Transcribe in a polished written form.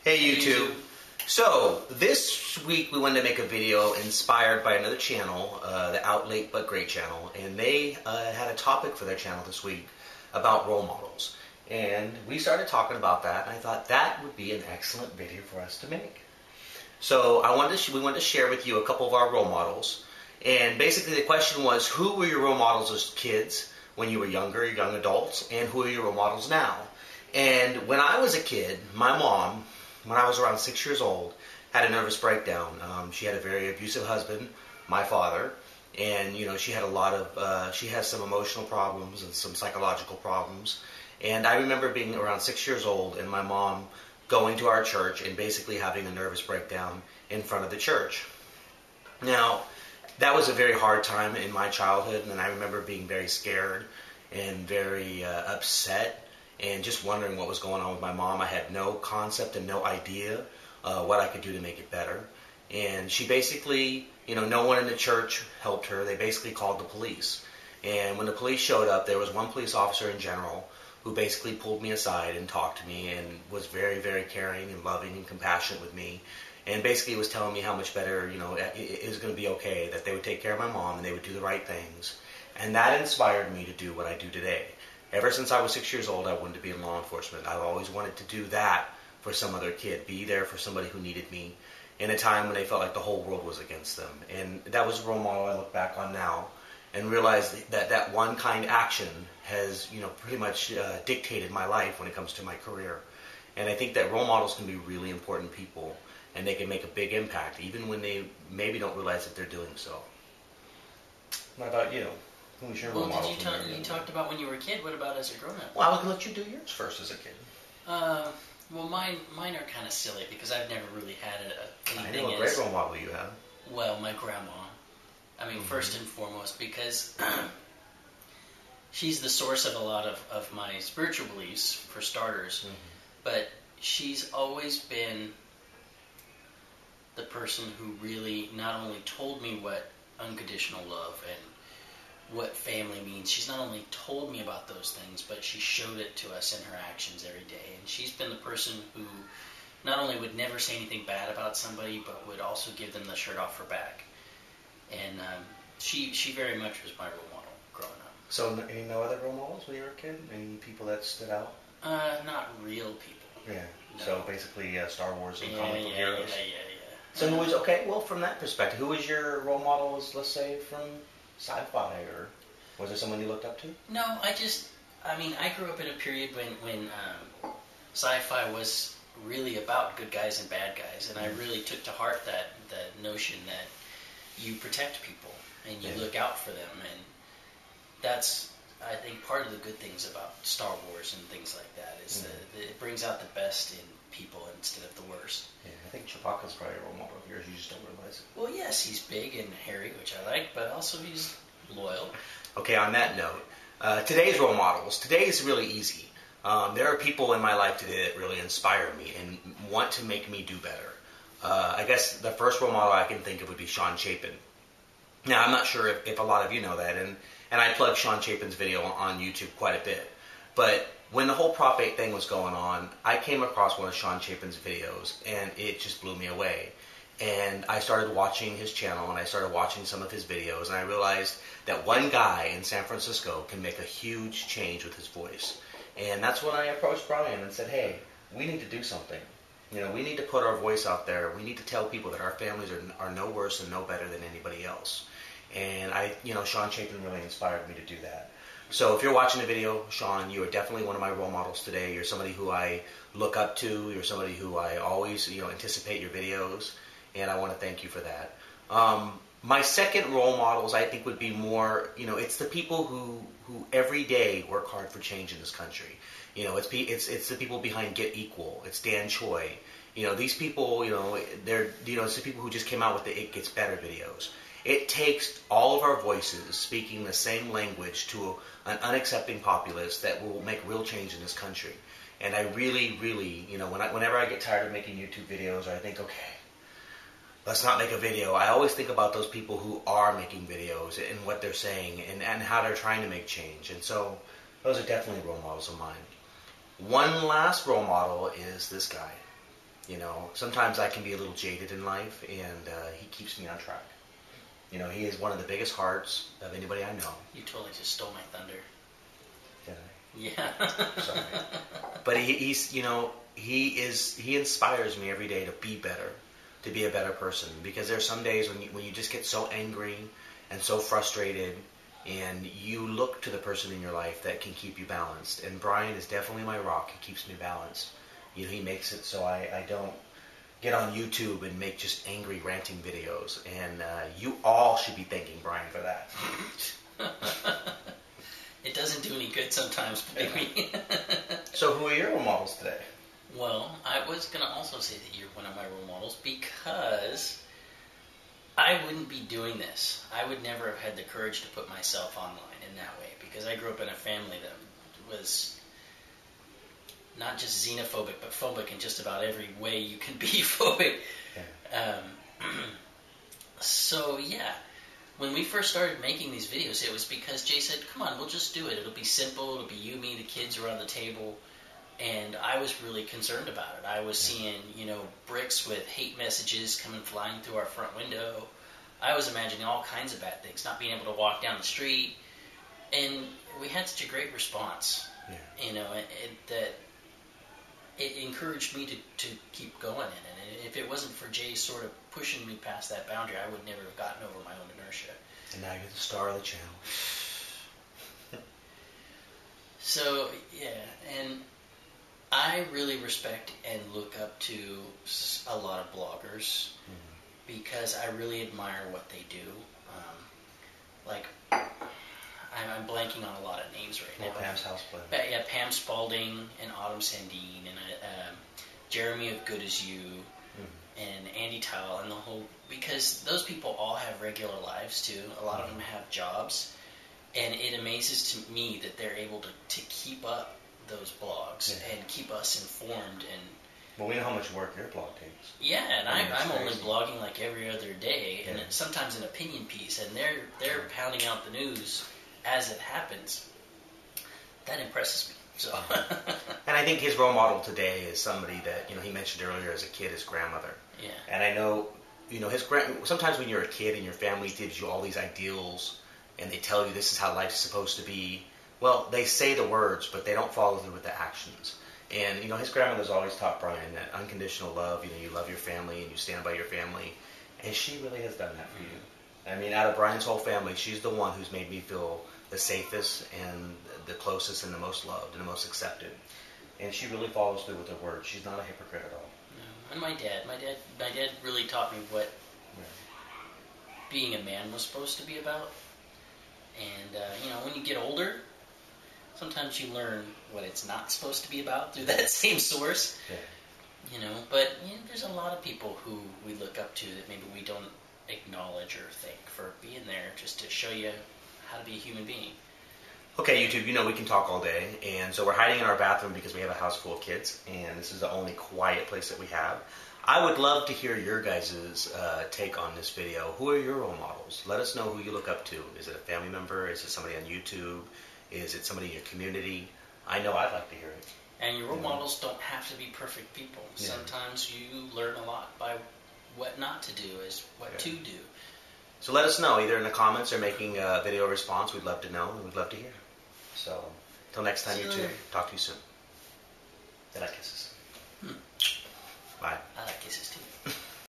Hey YouTube. So this week we wanted to make a video inspired by another channel, the Out Late But Great channel, and they had a topic for their channel this week about role models. And we started talking about that, and I thought that would be an excellent video for us to make. So we wanted to share with you a couple of our role models, and basically the question was, who were your role models as kids when you were younger, young adults, and who are your role models now? And when I was a kid, my mom, when I was around 6 years old, had a nervous breakdown. She had a very abusive husband, my father, and she had she has some emotional problems and some psychological problems. And I remember being around 6 years old and my mom going to our church and basically having a nervous breakdown in front of the church. Now, that was a very hard time in my childhood, and I remember being very scared and very upset and just wondering what was going on with my mom. I had no concept and no idea what I could do to make it better. And she basically, no one in the church helped her. They basically called the police. And when the police showed up, there was one police officer in general who basically pulled me aside and talked to me and was very, very caring and loving and compassionate with me. And basically was telling me how much better, it was going to be okay, that they would take care of my mom and they would do the right things. And that inspired me to do what I do today. Ever since I was 6 years old, I wanted to be in law enforcement. I've always wanted to do that for some other kid, be there for somebody who needed me in a time when they felt like the whole world was against them. And that was a role model I look back on now and realize that one kind action has, pretty much dictated my life when it comes to my career. And I think that role models can be really important people, and they can make a big impact, even when they maybe don't realize that they're doing so. What about you? Who was your role model? You talked about when you were a kid. What about as a grown-up? Well, I will let you do yours first as a kid. Well, mine are kind of silly because I've never really had anything. I know a great role model you have. Well, my grandma. I mean, first and foremost, because she's the source of a lot of my spiritual beliefs, for starters. Mm-hmm. But she's always been the person who really not only told me what unconditional love and what family means. She's not only told me about those things, but she showed it to us in her actions every day. And she's been the person who not only would never say anything bad about somebody, but would also give them the shirt off her back. And she very much was my role model growing up. So no other role models when you were a kid? Any people that stood out? Not real people. Yeah. No. So basically Star Wars and comic book heroes? Yeah. So who was, okay, well, from that perspective, who was your role model, let's say, from sci-fi, or was there someone you looked up to? No, I grew up in a period when sci-fi was really about good guys and bad guys, and I really took to heart that notion that you protect people and you look out for them, and that's, I think, part of the good things about Star Wars and things like that is that it brings out the best in people instead of the worst. Yeah, I think Chewbacca's probably a role model of yours. You just don't realize it. Well, yes, he's big and hairy, which I like, but also he's loyal. Okay, on that note, today's role models. Today is really easy. There are people in my life today that really inspire me and want to make me do better. I guess the first role model I can think of would be Sean Chapin. Now, I'm not sure if a lot of you know that, and I plug Sean Chapin's video on YouTube quite a bit. But when the whole Prop 8 thing was going on, I came across one of Sean Chapin's videos, and it just blew me away. And I started watching his channel, and I started watching some of his videos, and I realized that one guy in San Francisco can make a huge change with his voice. And that's when I approached Brian and said, hey, we need to do something. We need to put our voice out there. We need to tell people that our families are no worse and no better than anybody else. And Sean Chapin really inspired me to do that. So if you're watching the video, Sean, you are definitely one of my role models today. You're somebody who I look up to. You're somebody who I always, anticipate your videos. And I want to thank you for that. My second role models, I think, would be more, it's the people who every day work hard for change in this country. It's the people behind Get Equal. It's Dan Choi. These people, it's the people who just came out with the It Gets Better videos. It takes all of our voices speaking the same language to an unaccepting populace that will make real change in this country. And I really, really, whenever I get tired of making YouTube videos, or I think, okay, let's not make a video, I always think about those people who are making videos and what they're saying and how they're trying to make change. And so those are definitely role models of mine. One last role model is this guy. You know, sometimes I can be a little jaded in life, and he keeps me on track. You know, he is one of the biggest hearts of anybody I know. You totally just stole my thunder. Did I? Yeah. Sorry. But he's, you know, he inspires me every day to be better, to be a better person. Because there's some days when you just get so angry and so frustrated, and you look to the person in your life that can keep you balanced. And Brian is definitely my rock. He keeps me balanced. You know, he makes it so I don't get on YouTube and make just angry ranting videos. And you all should be thanking Brian for that. It doesn't do any good sometimes, believe me. So who are your role models today? Well, I was going to also say that you're one of my role models because I wouldn't be doing this. I would never have had the courage to put myself online in that way because I grew up in a family that was not just xenophobic, but phobic in just about every way you can be phobic. Yeah. So, yeah, when we first started making these videos, it was because Jay said, come on, we'll just do it. It'll be simple. It'll be you, me, the kids around the table. And I was really concerned about it. I was seeing, you know, bricks with hate messages coming flying through our front window. I was imagining all kinds of bad things, not being able to walk down the street. And we had such a great response, you know, that it encouraged me to keep going in it. And if it wasn't for Jay sort of pushing me past that boundary, I would never have gotten over my own inertia. And now you're the star of the channel. So, yeah, and I really respect and look up to a lot of bloggers because I really admire what they do. I'm blanking on a lot of names right now. Pam's house play. Yeah, Pam Spalding and Autumn Sandine and Jeremy of Good As You and Andy Tile and the whole, because those people all have regular lives too. A lot of them have jobs, and it amazes to me that they're able to keep up those blogs and keep us informed. And well, we know how much work your blog takes. Yeah, and I'm only blogging like every other day, and sometimes an opinion piece, and they're pounding out the news as it happens. That impresses me. So. And I think his role model today is somebody that, you know, he mentioned earlier as a kid, his grandmother. Yeah. And I know, you know, sometimes when you're a kid and your family gives you all these ideals and they tell you this is how life's supposed to be, well, they say the words, but they don't follow through with the actions. And, you know, his grandmother's always taught Brian that unconditional love, you know, you love your family and you stand by your family. And she really has done that for you. I mean, out of Brian's whole family, she's the one who's made me feel the safest and the closest and the most loved and the most accepted. And she really follows through with her words. She's not a hypocrite at all. No. And my dad really taught me what being a man was supposed to be about. And, you know, when you get older, sometimes you learn what it's not supposed to be about through that same source. Yeah. You know, but you know, there's a lot of people who we look up to that maybe we don't acknowledge or thank for being there just to show you how to be a human being. Okay, YouTube, you know we can talk all day, and so we're hiding in our bathroom because we have a house full of kids, and this is the only quiet place that we have. I would love to hear your guys' take on this video. Who are your role models? Let us know who you look up to. Is it a family member? Is it somebody on YouTube? Is it somebody in your community? I know I'd like to hear it. And your role models don't have to be perfect people. Yeah. Sometimes you learn a lot by what not to do as what to do. So let us know, either in the comments or making a video response. We'd love to know, and we'd love to hear. So, until next time, YouTube, talk to you soon. I like kisses. Bye. I like kisses too.